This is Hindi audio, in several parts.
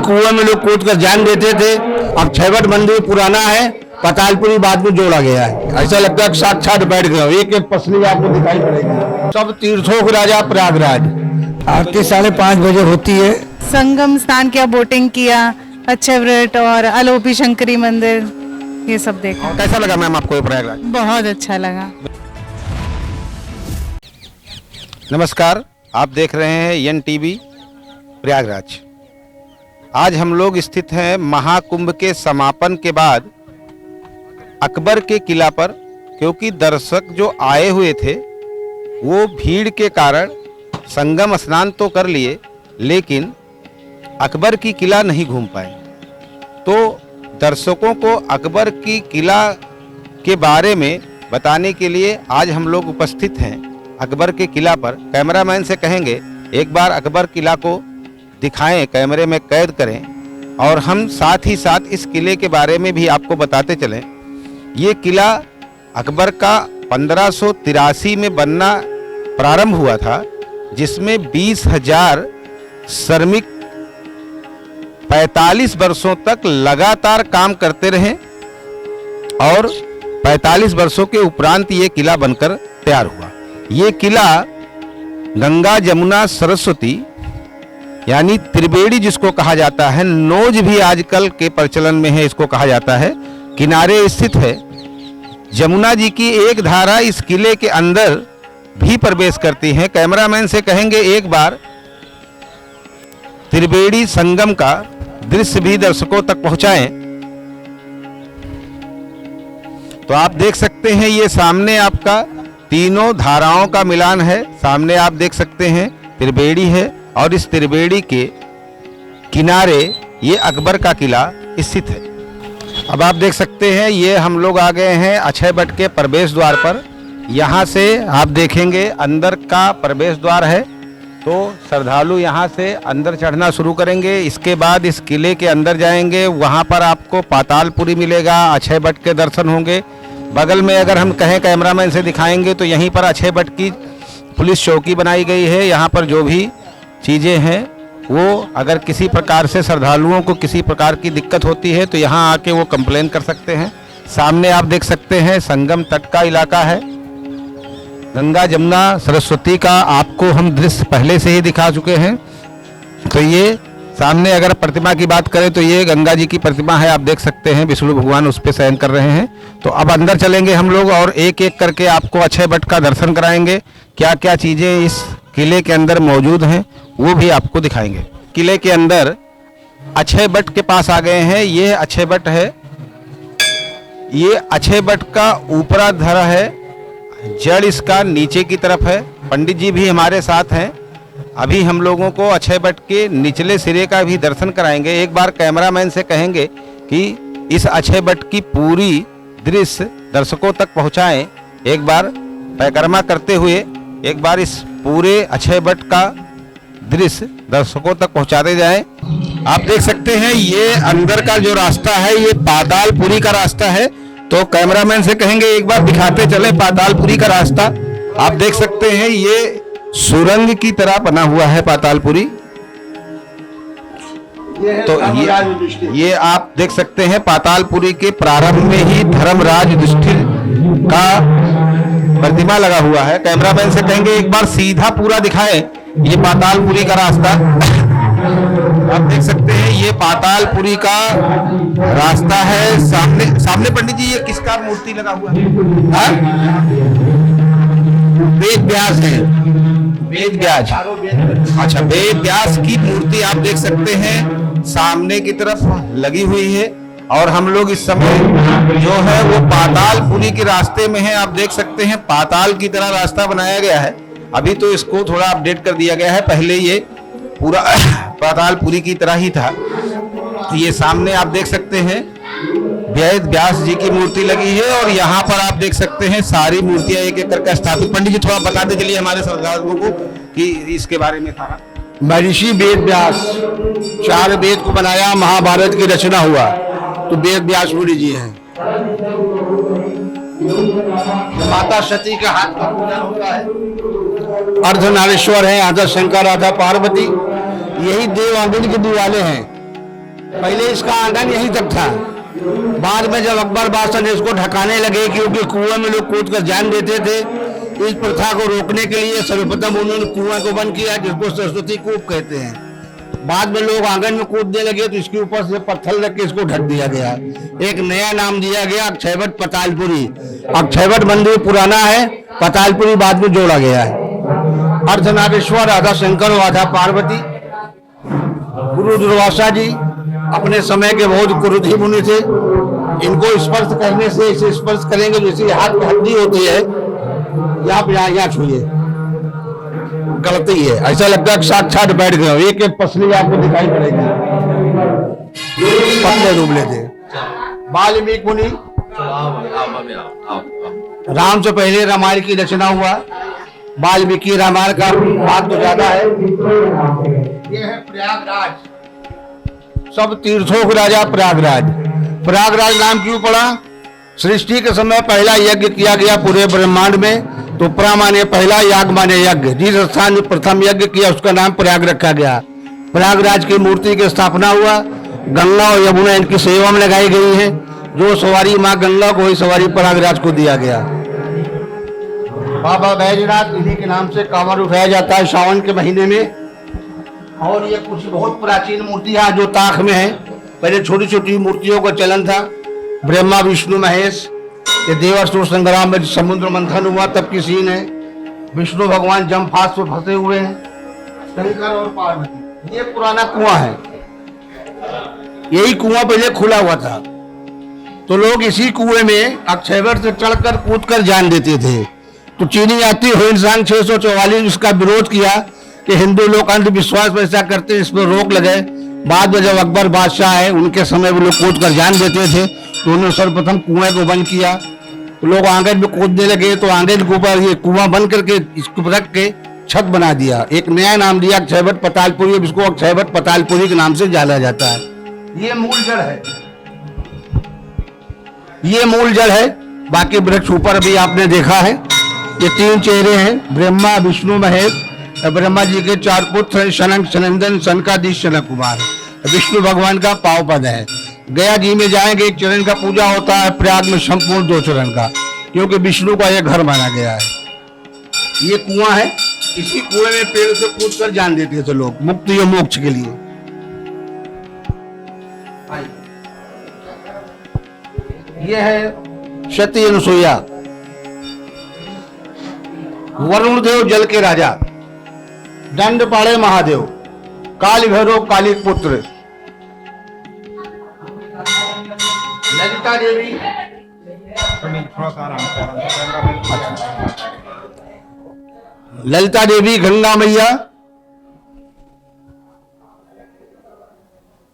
कुएं में लोग कूद कर जान देते थे। अब छेवट मंदिर पुराना है, पातालपुरी बाद में जोड़ा गया है। ऐसा लगता है कि साक्षात बैठ गए, एक एक पसली आपको दिखाई पड़ेगी। सब तीर्थों के राजा प्रयागराज। आरती 5:30 बजे होती है। संगम स्नान किया, बोटिंग किया, अच्छे व्रत और अलोपी शंकरी मंदिर, ये सब देखा। कैसा लगा मैम आपको ये प्रयागराज? बहुत अच्छा लगा। नमस्कार, आप देख रहे हैं NTV प्रयागराज। आज हम लोग स्थित हैं महाकुंभ के समापन के बाद अकबर के किला पर, क्योंकि दर्शक जो आए हुए थे वो भीड़ के कारण संगम स्नान तो कर लिए लेकिन अकबर की किला नहीं घूम पाए। तो दर्शकों को अकबर की किला के बारे में बताने के लिए आज हम लोग उपस्थित हैं अकबर के किला पर। कैमरामैन से कहेंगे एक बार अकबर किला को दिखाएं, कैमरे में कैद करें और हम साथ ही साथ इस किले के बारे में भी आपको बताते चलें। ये किला अकबर का 1583 में बनना प्रारंभ हुआ था, जिसमें 20,000 श्रमिक 45 वर्षों तक लगातार काम करते रहे और 45 वर्षों के उपरांत ये किला बनकर तैयार हुआ। ये किला गंगा जमुना सरस्वती यानी त्रिवेणी जिसको कहा जाता है, नोज भी आजकल के प्रचलन में है, इसको कहा जाता है, किनारे स्थित है। जमुना जी की एक धारा इस किले के अंदर भी प्रवेश करती है। कैमरामैन से कहेंगे एक बार त्रिवेणी संगम का दृश्य भी दर्शकों तक पहुंचाएं। तो आप देख सकते हैं ये सामने आपका तीनों धाराओं का मिलान है। सामने आप देख सकते हैं त्रिवेणी है और इस त्रिवेणी के किनारे ये अकबर का किला स्थित है। अब आप देख सकते हैं ये हम लोग आ गए हैं अक्षय वट के प्रवेश द्वार पर। यहाँ से आप देखेंगे अंदर का प्रवेश द्वार है, तो श्रद्धालु यहाँ से अंदर चढ़ना शुरू करेंगे। इसके बाद इस किले के अंदर जाएंगे, वहाँ पर आपको पातालपुरी मिलेगा, अक्षय वट के दर्शन होंगे। बगल में अगर हम कहें कैमरामैन से दिखाएंगे तो यहीं पर अक्षय वट की पुलिस चौकी बनाई गई है। यहाँ पर जो भी चीज़ें हैं वो अगर किसी प्रकार से श्रद्धालुओं को किसी प्रकार की दिक्कत होती है तो यहाँ आके वो कंप्लेन कर सकते हैं। सामने आप देख सकते हैं संगम तट का इलाका है। गंगा जमुना सरस्वती का आपको हम दृश्य पहले से ही दिखा चुके हैं। तो ये सामने अगर प्रतिमा की बात करें तो ये गंगा जी की प्रतिमा है, आप देख सकते हैं विष्णु भगवान उस पर शयन कर रहे हैं। तो अब अंदर चलेंगे हम लोग और एक एक करके आपको अक्षय वट का दर्शन कराएंगे। क्या क्या चीज़ें इस किले के अंदर मौजूद हैं वो भी आपको दिखाएंगे। किले के अंदर अक्षय वट के पास आ गए हैं। ये अक्षय वट है, ये अक्षय वट का ऊपरा धरा है, जड़ इसका नीचे की तरफ है। पंडित जी भी हमारे साथ हैं। अभी हम लोगों को अक्षय वट के निचले सिरे का भी दर्शन कराएंगे। एक बार कैमरामैन से कहेंगे कि इस अक्षय वट की पूरी दृश्य दर्शकों तक पहुंचाएं। एक बार परिक्रमा करते हुए एक बार इस पूरे अक्षय वट का दृश्य दर्शकों तक पहुंचाते जाएं। आप देख सकते हैं ये अंदर का जो रास्ता है ये पातालपुरी का रास्ता है। तो कैमरामैन से कहेंगे एक बार दिखाते चले पातालपुरी का रास्ता। आप देख सकते हैं ये सुरंग की तरह बना हुआ है पातालपुरी। तो ये आप देख सकते हैं पातालपुरी के प्रारंभ में ही धर्मराज युधिष्ठिर का प्रतिमा लगा हुआ है। कैमरामैन से कहेंगे एक बार सीधा पूरा दिखाएं ये पातालपुरी का रास्ता। आप देख सकते हैं ये पातालपुरी का रास्ता है। सामने पंडित जी ये किसका मूर्ति लगा हुआ है? वेद व्यास है, वेद व्यास। अच्छा, वेद व्यास की मूर्ति आप देख सकते हैं सामने की तरफ लगी हुई है। और हम लोग इस समय जो है वो पातालपुरी के रास्ते में है। आप देख सकते हैं पाताल की तरह रास्ता बनाया गया है। अभी तो इसको थोड़ा अपडेट कर दिया गया है, पहले ये पूरा पातालपुरी की तरह ही था। ये सामने आप देख सकते हैं वेद व्यास जी की मूर्ति लगी है और यहाँ पर आप देख सकते हैं सारी मूर्तियां एक एक करके स्थापित। पंडित जी थोड़ा बताते चलिए हमारे श्रद्धालुओं को कि इसके बारे में था। महर्षि वेद व्यास 4 वेद को बनाया, महाभारत की रचना हुआ तो वेद व्यास मुनि जी हैं। माता सती का हाथ का पूजा होता है। अर्धनारीश्वर है, आधा शंकर आधा पार्वती। यही देव आंगन के दिवाले हैं। पहले इसका आंगन यहीं तक था। बाद में जब अकबर बादशाह ने इसको ढकाने लगे, क्योंकि कुएं में लोग कूद कर जान देते थे, इस प्रथा को रोकने के लिए सर्वप्रथम उन्होंने कुएं को बंद किया, जिसको सरस्वती कूप कहते हैं। बाद में लोग आंगन में कूदने लगे तो इसके ऊपर से पत्थर रख के इसको ढक दिया गया। एक नया नाम दिया गया अक्षयवट पतालपुरी। अक्षयवट मंदिर पुराना है, पतालपुरी बाद में जोड़ा गया है। अर्धनारीश्वर राधा शंकर और राधा पार्वती। गुरु दुर्वासा जी अपने समय के बहुत क्रोधी मुनि थे। इनको स्पर्श करने से, इसे स्पर्श करेंगे जैसे हाथ में हड्डी होती है, यहाँ छूइए, गलती है, ऐसा लगता है साक्षात बैठ गए। एक एक पसली आपको दिखाई पड़ेगी, पतले दुबले थे। वाल्मीकि मुनि, राम से पहले रामायण की रचना हुआ। वाल्मीकि रामायण का बात तो ज्यादा है। ये है प्रयागराज, सब तीर्थों के राजा प्रयागराज। प्रयागराज नाम क्यों पड़ा? सृष्टि के समय पहला यज्ञ किया गया पूरे ब्रह्मांड में, तो प्रा माने पहला, याग माने यज्ञ। जिस स्थान में प्रथम यज्ञ किया उसका नाम प्रयाग रखा गया। प्रयागराज की मूर्ति की स्थापना हुआ। गंगा और यमुना इनकी सेवा में लगाई गई है। जो सवारी माँ गंगा को, वही सवारी प्रयागराज को दिया गया। बाबा बैजनाथ, इन्हीं के नाम से कांवड़ उठाया जाता है सावन के महीने में। और ये कुछ बहुत प्राचीन मूर्तियां जो ताक में है। पहले छोटी छोटी मूर्तियों का चलन था। ब्रह्मा विष्णु महेश, ये देवासुर संग्राम में समुद्र मंथन हुआ तब की सीन है। विष्णु भगवान जमफास में फंसे हुए हैं, शंकर और पार्वती। ये पुराना कुआं है। यही कुआं पहले खुला हुआ था, तो लोग इसी कुएं में अक्षयवट से चढ़कर कूदकर जान देते थे। तो चीनी यात्री हुइनसांग 644 इसका विरोध किया कि हिंदू लोग अंधविश्वास में ऐसा करते, इस पर रोक लगे। बाद में जब अकबर बादशाह है, उनके समय वो लोग कूद कर जान देते थे, तो उन्होंने सर्वप्रथम कुएं को बंद किया। तो लोग आंगन में कूदने लगे, तो आंगन के ऊपर ये कुआं बंद करके इसको रख के छत बना दिया। एक नया नाम दिया अक्षयवट पतालपुरी। अब इसको अक्षयवट पतालपुरी के नाम से जाना जाता है। ये मूल जड़ है, ये मूल जड़ है। बाकी वृक्ष ऊपर अभी आपने देखा है। ये 3 चेहरे हैं, ब्रह्मा विष्णु महेश। ब्रह्मा जी के 4 पुत्र, सनक सनंदन सनकादीश सनक कुमार। विष्णु भगवान का पाव पद है। गया जी में जाएंगे, एक चरण का पूजा होता है। प्रयाग में संपूर्ण 2 चरण का, क्योंकि विष्णु का यह घर माना गया है। ये कुआं है, इसी कुएं में पेड़ से कूद कर जान देते थे लोग, मुक्ति और मोक्ष के लिए। ये है सती अनुसुईया। वरुण देव जल के राजा, दंड पाड़े महादेव, काली भैरव काली पुत्र, ललिता देवी, ललिता देवी, गंगा मैया,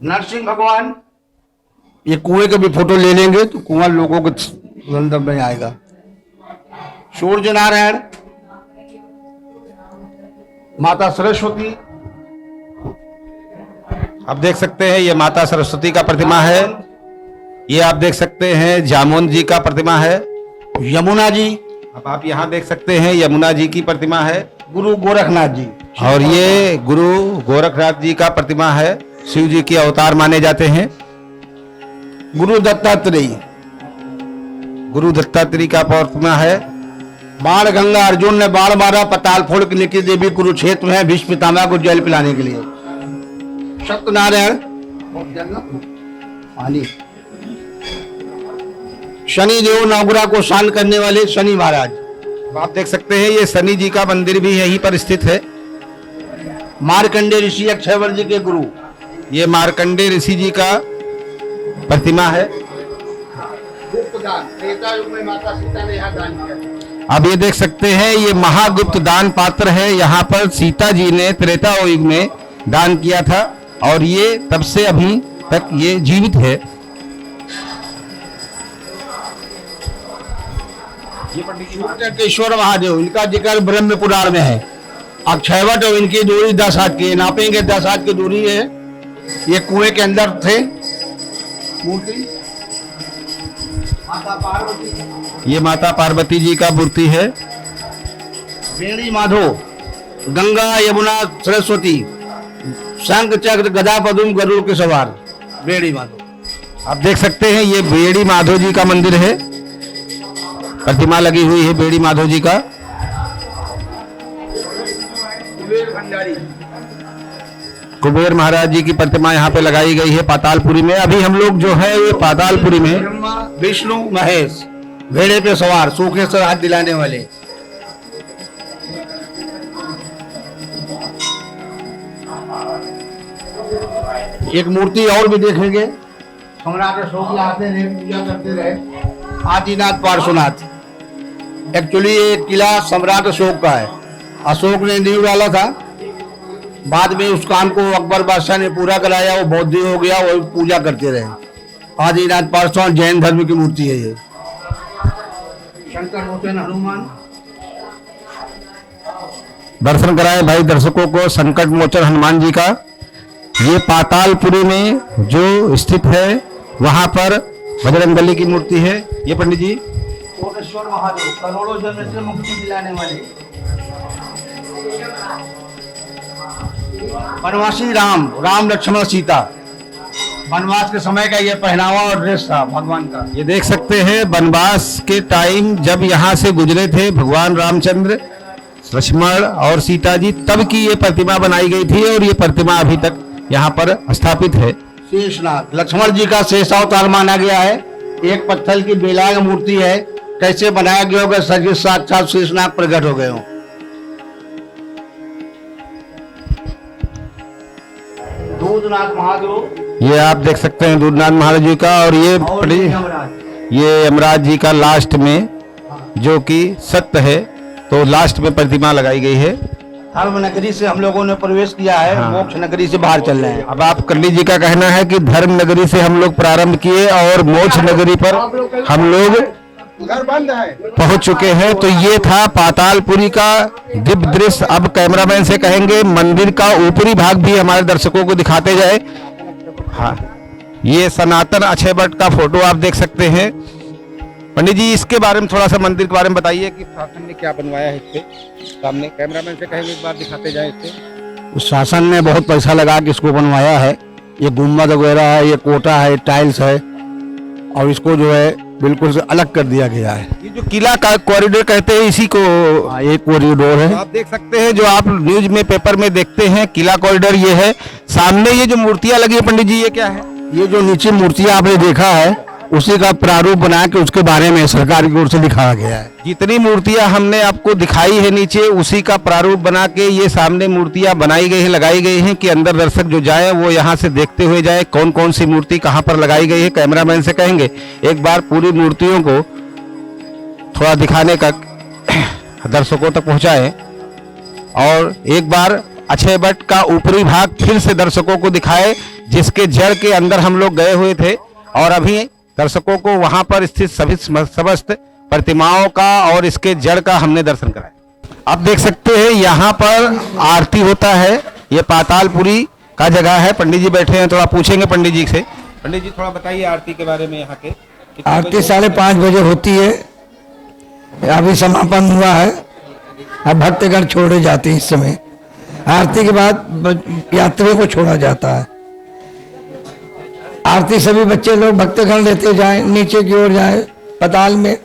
नरसिंह भगवान। ये कुएं का भी फोटो ले लेंगे तो कुआं लोगों के अंदर में आएगा। सूर्य नारायण, माता सरस्वती। आप देख सकते हैं ये माता सरस्वती का प्रतिमा है। ये आप देख सकते हैं जामुन जी का प्रतिमा है। यमुना जी, अब आप यहाँ देख सकते हैं यमुना जी की प्रतिमा है। गुरु गोरखनाथ जी, और ये गुरु गोरखनाथ जी का प्रतिमा है। शिव जी के अवतार माने जाते हैं। गुरु दत्तात्रेय, गुरु दत्तात्रेय का प्रतिमा है। बाण गंगा, अर्जुन ने बाण मारा, पताल फोड़ के लेके देवी कुरुक्षेत्र में है भीष्म पितामह को जल पिलाने के लिए। सत्यनारायण, पानी। शनि देव नवग्रह को शांत करने वाले शनि महाराज। आप देख सकते हैं ये शनि जी का मंदिर भी यहीं पर स्थित है। मार्कंडे ऋषि अक्षयवट जी के गुरु। ये मार्कंडे ऋषि जी का प्रतिमा है। त्रेता युग में माता सीता ने यहाँ दान किया। अब ये देख सकते हैं ये महागुप्त दान पात्र है। यहाँ पर सीता जी ने त्रेता युग में दान किया था और ये तब से अभी तक ये जीवित है। ईश्वर महादेव, इनका जिक्र ब्रह्म पुराण में है। अक्षयवट और इनकी दूरी 10 हाथ की, नापेंगे 10 हाथ की दूरी है। ये कुएं के अंदर थे। मूर्ति माता पार्वती, ये माता पार्वती जी का मूर्ति है। वेणी माधो, गंगा यमुना सरस्वती, शंख चक्र गदा पद्म गरुड़ के सवार। बेड़ी माधो। आप देख सकते हैं ये बेड़ी माधो जी का मंदिर है, प्रतिमा लगी हुई है बेड़ी माधो जी का। कुबेर महाराज जी की प्रतिमा यहाँ पे लगाई गई है पातालपुरी में। अभी हम लोग जो है ये पातालपुरी में ब्रह्मा विष्णु महेश भेड़े पे सवार सूखे से हाथ दिलाने वाले। एक मूर्ति और भी देखेंगे, सम्राट अशोक आते रहे, पूजा करते रहे। आदिनाथ पार्श्वनाथ, एक्चुअली ये किला सम्राट अशोक का है। अशोक ने नींव डाला था, बाद में उस काम को अकबर बादशाह ने पूरा कराया, वो बौद्ध हो गया, वो पूजा करते रहे। आदिनाथ पार्श्वनाथ जैन धर्म की मूर्ति है ये। शंकर मोचन हनुमान, दर्शन कराएं भाई दर्शकों को संकट मोचन हनुमान जी का। ये पातालपुरी में जो स्थित है वहां पर बजरंगबली की मूर्ति है। ये पंडित जी कोटेश्वर महादेव करोड़ों जन्म से मुक्ति दिलाने वाले। वनवासी राम, राम लक्ष्मण सीता, वनवास के समय का ये पहनावा और ड्रेस था भगवान का। ये देख सकते हैं वनवास के टाइम जब यहाँ से गुजरे थे भगवान रामचंद्र, लक्ष्मण और सीता जी, तब की ये प्रतिमा बनाई गई थी और ये प्रतिमा अभी तक यहाँ पर स्थापित है। शेषनाग लक्ष्मण जी का शेष अवतार माना गया है। एक पत्थर की बेलाग मूर्ति है, कैसे बनाया गया होगा, सच साक्षात शेषनाग प्रकट हो गए हो। दूधनाथ महादेव, ये आप देख सकते हैं दूधनाथ महाराज जी का। और ये ये यमराज जी का लास्ट में जो कि सत्य है, तो लास्ट में प्रतिमा लगाई गई है। धर्म नगरी से हम लोगों ने प्रवेश किया है, मोक्ष नगरी से बाहर चल रहे हैं। अब आप कल्ली जी का कहना है कि धर्म नगरी से हम लोग प्रारंभ किए और मोक्ष नगरी पर हम लोग पहुंच चुके हैं। तो ये था पातालपुरी का दिव्य दृश्य। अब कैमरामैन से कहेंगे मंदिर का ऊपरी भाग भी हमारे दर्शकों को दिखाते जाए। हाँ, ये सनातन अक्षय वट का फोटो आप देख सकते हैं। पंडित जी इसके बारे में थोड़ा सा मंदिर के बारे में बताइए कि शासन ने क्या बनवाया है इसके सामने। कैमरामैन से कहेंगे एक बार दिखाते जाए इसके। शासन ने बहुत पैसा लगा के इसको बनवाया है। ये गुम्बद वगैरह है, ये कोटा है, टाइल्स है, और इसको जो है बिल्कुल से अलग कर दिया गया है। ये जो किला का कॉरिडोर कहते हैं इसी को एक कॉरिडोर है। आप देख सकते हैं, जो आप न्यूज में पेपर में देखते हैं किला कॉरिडोर ये है। सामने ये जो मूर्तियां लगी है पंडित जी, ये क्या है? ये जो नीचे मूर्तियां आपने देखा है उसी का प्रारूप बना के उसके बारे में सरकार की ओर से लिखा गया है। जितनी मूर्तियां हमने आपको दिखाई है नीचे, उसी का प्रारूप बना के ये सामने मूर्तियां बनाई गई है, लगाई गई हैं कि अंदर दर्शक जो जाए वो यहाँ से देखते हुए जाए कौन कौन सी मूर्ति कहाँ पर लगाई गई है। कैमरामैन से कहेंगे एक बार पूरी मूर्तियों को थोड़ा दिखाने का दर्शकों तक पहुंचाएं, और एक बार अक्षय वट का ऊपरी भाग फिर से दर्शकों को दिखाए, जिसके जड़ के अंदर हम लोग गए हुए थे और अभी दर्शकों को वहां पर स्थित सभी समस्त प्रतिमाओं का और इसके जड़ का हमने दर्शन कराया। आप देख सकते हैं यहाँ पर आरती होता है। ये पातालपुरी का जगह है। पंडित जी बैठे हैं, थोड़ा पूछेंगे पंडित जी से। पंडित जी थोड़ा बताइए आरती के बारे में। यहाँ के आरती 5:30 बजे होती है, अभी समापन हुआ है। अब भक्तगण छोड़े जाते हैं इस समय। आरती के बाद यात्रियों को छोड़ा जाता है। आरती सभी बच्चे लोग भक्तगण लेते जाएं, नीचे की ओर जाएं पताल में।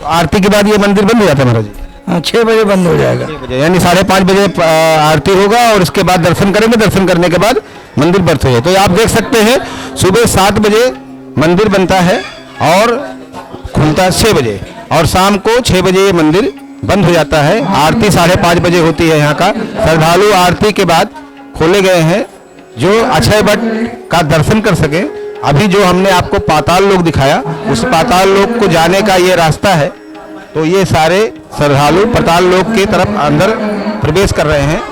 आरती के बाद ये मंदिर बंद हो जाता है महाराज जी? हाँ, 6 बजे बंद हो जाएगा। 6 बजे, यानी 5:30 बजे आरती होगा और उसके बाद दर्शन करेंगे। दर्शन करने के बाद मंदिर बंद हो जाए। तो आप देख सकते हैं सुबह 7 बजे मंदिर बनता है और खुलता है 6 बजे, और शाम को 6 बजे ये मंदिर बंद हो जाता है। आरती 5:30 बजे होती है। यहाँ का श्रद्धालु आरती के बाद खोले गए हैं जो अक्षय वट का दर्शन कर सके। अभी जो हमने आपको पाताल लोक दिखाया, उस पाताल लोक को जाने का ये रास्ता है। तो ये सारे श्रद्धालु पाताल लोक के तरफ अंदर प्रवेश कर रहे हैं।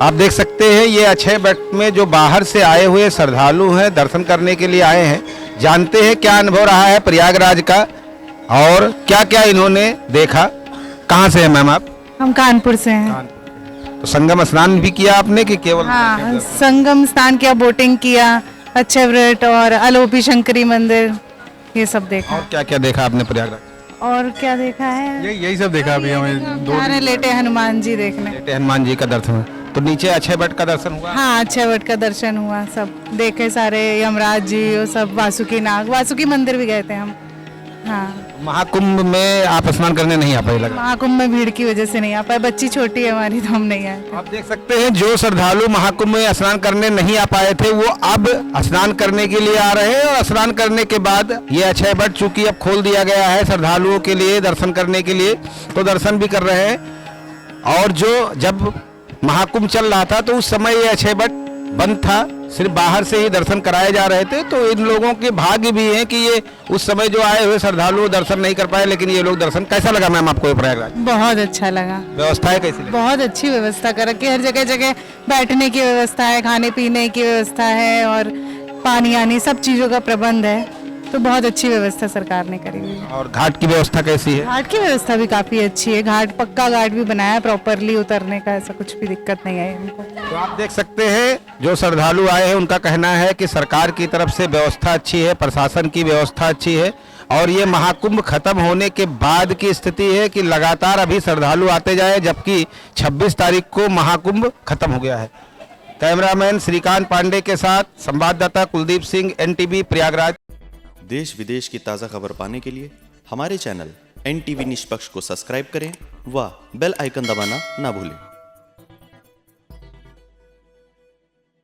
आप देख सकते हैं ये अक्षय वट में जो बाहर से आए हुए श्रद्धालु हैं, दर्शन करने के लिए आए हैं। जानते हैं क्या अनुभव रहा है प्रयागराज का और क्या क्या इन्होंने देखा। कहाँ से है मैम आप? हम कानपुर से हैं। तो संगम स्नान भी किया आपने कि केवल? हाँ, संगम स्नान किया, बोटिंग किया, अक्षय वट और अलोपी शंकरी मंदिर, ये सब देखा। और क्या क्या देखा आपने प्रयागराज? और क्या देखा है? यही सब देखा अभी हमें। जा रहे लेटे हनुमान जी देखने। लेटे हनुमान जी का दर्शन। तो नीचे अक्षय वट का दर्शन हुआ? हाँ, अक्षय वट का दर्शन हुआ, सब देखे सारे, यमराज जी और सब, वासुकी मंदिर भी गए थे हम। हाँ, महाकुंभ में आप स्नान करने नहीं आ पाए लगा? महाकुंभ में भीड़ की वजह से नहीं आ पाए, बच्ची छोटी है हमारी तो हम नहीं आए। आप देख सकते हैं जो श्रद्धालु महाकुंभ में स्नान करने नहीं आ पाए थे वो अब स्नान करने के लिए आ रहे हैं, और स्नान करने के बाद ये अक्षय वट चूंकि अब खोल दिया गया है श्रद्धालुओं के लिए दर्शन करने के लिए, तो दर्शन भी कर रहे हैं। और जो जब महाकुंभ चल रहा था तो उस समय ये अक्षय वट बंद था, सिर्फ बाहर से ही दर्शन कराए जा रहे थे। तो इन लोगों के भाग्य भी है कि ये उस समय जो आए हुए श्रद्धालु दर्शन नहीं कर पाए, लेकिन ये लोग दर्शन। कैसा लगा मैम आपको ये प्रयागराज? बहुत अच्छा लगा। व्यवस्थाएं कैसी लगी? बहुत अच्छी व्यवस्था कर रखी है, हर जगह जगह बैठने की व्यवस्था है, खाने पीने की व्यवस्था है, और पानी आनी सब चीज़ों का प्रबंध है। तो बहुत अच्छी व्यवस्था सरकार ने करी हुई है। और घाट की व्यवस्था कैसी है? घाट की व्यवस्था भी काफी अच्छी है, घाट पक्का घाट भी बनाया है प्रॉपरली, उतरने का ऐसा कुछ भी दिक्कत नहीं है हमको। तो आप देख सकते हैं जो श्रद्धालु आए हैं उनका कहना है कि सरकार की तरफ से व्यवस्था अच्छी है, प्रशासन की व्यवस्था अच्छी है, और ये महाकुंभ खत्म होने के बाद की स्थिति है कि लगातार अभी श्रद्धालु आते जाए, जबकि 26 तारीख को महाकुंभ खत्म हो गया है। कैमरामैन श्रीकांत पांडे के साथ संवाददाता कुलदीप सिंह, NTV प्रयागराज। देश विदेश की ताज़ा खबर पाने के लिए हमारे चैनल NTV निष्पक्ष को सब्सक्राइब करें व बेल आइकन दबाना ना भूलें।